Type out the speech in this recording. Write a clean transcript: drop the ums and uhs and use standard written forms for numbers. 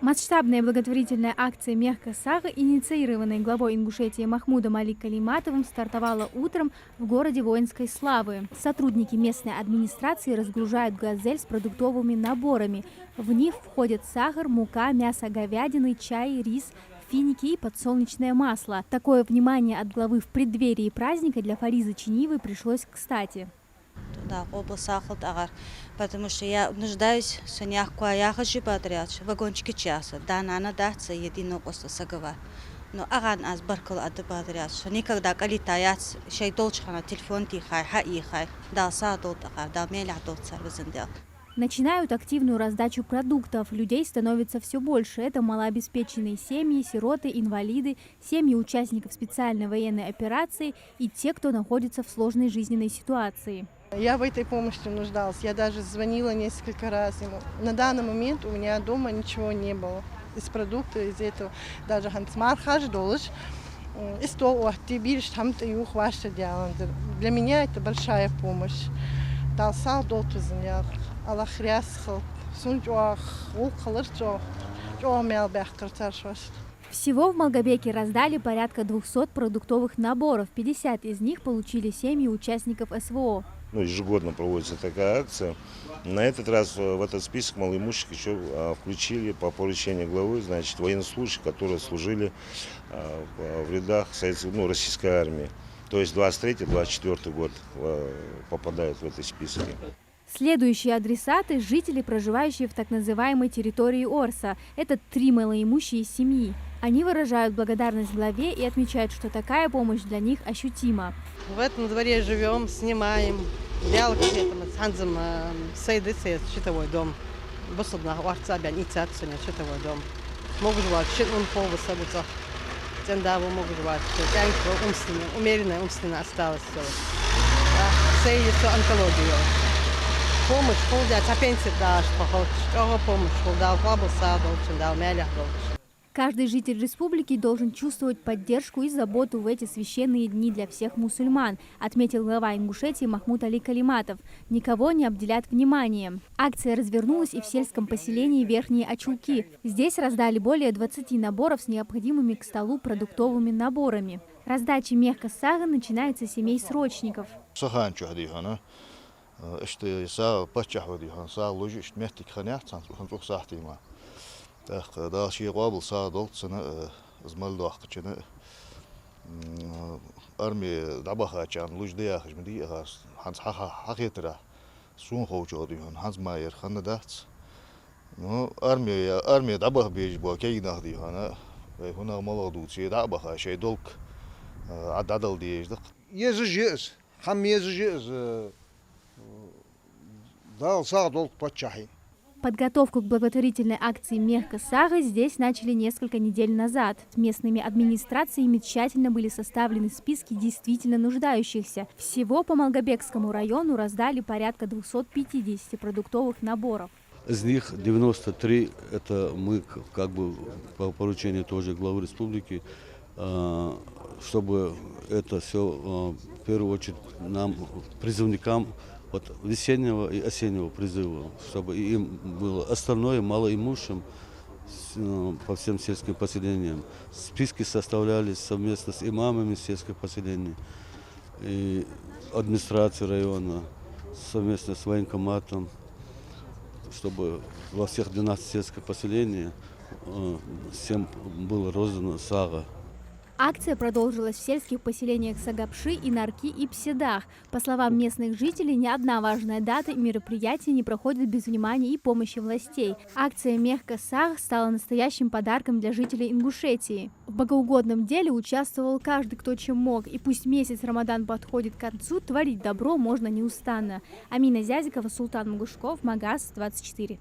Масштабная благотворительная акция «Мехка Сага», инициированная главой Ингушетии Махмудом Али Калиматовым, стартовала утром в городе Воинской Славы. Сотрудники местной администрации разгружают «Газель» с продуктовыми наборами. В них входят сахар, мука, мясо говядины, чай, рис, финики и подсолнечное масло. Такое внимание от главы в преддверии праздника для Фаризы Чиниевой пришлось кстати. Да, область Ахалт-Агар, потому что я нуждаюсь в санях, я хочу подряд, вагончики часа, да, на даться едино просто сагова. Но аган аз баркал ады подряд, что никогда калитаят, шей долчхана телефон тихай, хаихай, да, садот агар, да, меля дот сарвазендел. Начинают активную раздачу продуктов. Людей становится все больше. Это малообеспеченные семьи, сироты, инвалиды, семьи участников специальной военной операции и те, кто находится в сложной жизненной ситуации. Я в этой помощи нуждалась. Я даже звонила несколько раз ему. На данный момент у меня дома ничего не было. Из продуктов, из этого. Даже хансмар хаш долж. Из того, ты биришь там ты их ваши делают. Для меня это большая помощь. Талсал долтузняр. Аллах рясхал. Сунчуах, улхалырчо. Чомел бяхкартаршваш. Всего в Малгобеке раздали порядка 200 продуктовых наборов. 50 из них получили семьи участников СВО. Ежегодно проводится такая акция. На этот раз в этот список малоимущих еще включили по поручению главы, значит, военнослужащих, которые служили в рядах российской армии. То есть 23-24 год попадают в эти списки. Следующие адресаты – жители, проживающие в так называемой территории Орса. Это 3 малоимущие семьи. Они выражают благодарность главе и отмечают, что такая помощь для них ощутима. В этом дворе живем, снимаем. Белка это ханзам сейдыцы счетовой дом. Босудна варца бян инициацию счетовой дом. Могут жевать, счетным повоса буца. Тендаву могут жевать. Тянько умственно, умеренная умственно осталось все. Сейдицу онкологию. Помощь, полдя, пенсия дашь, поход. Что помощь, полдал клабуса, долчин дал мелях долчин. Каждый житель республики должен чувствовать поддержку и заботу в эти священные дни для всех мусульман, отметил глава Ингушетии Махмуд Али Калиматов. Никого не обделят вниманием. Акция развернулась и в сельском поселении Верхние Очулки. Здесь раздали более 20 наборов с необходимыми к столу продуктовыми наборами. Раздача Мехка Сага начинается с семей срочников. Так, да, ши габл садол цена змалду ахчена армия дабаха чан луждия хажмди ханс хахетра сун хоучоди ханс майер хандац ну армия дабах беж бо кейнахди хана хуна молоду чи дабаха шей долг ададал диеждик езжес хам езжес дал садол пачахи. Подготовку к благотворительной акции «Мехка Сага» здесь начали несколько недель назад. Местными администрациями тщательно были составлены списки действительно нуждающихся. Всего по Малгобекскому району раздали порядка 250 продуктовых наборов. Из них 93 это мы как бы по поручению тоже главы республики, чтобы это все в первую очередь нам, призывникам, от весеннего и осеннего призыва, чтобы им было остальное малоимущим по всем сельским поселениям. Списки составлялись совместно с имамами сельских поселений и администрацией района, совместно с военкоматом, чтобы во всех 12 сельских поселениях всем было роздано сага. Акция продолжилась в сельских поселениях Сагапши, Инарки и Пседах. По словам местных жителей, ни одна важная дата и мероприятие не проходит без внимания и помощи властей. Акция «Мехка Сага» стала настоящим подарком для жителей Ингушетии. В богоугодном деле участвовал каждый, кто чем мог. И пусть месяц Рамадан подходит к концу, творить добро можно неустанно. Амина Зязикова, Султан Магушков, Магаз 24.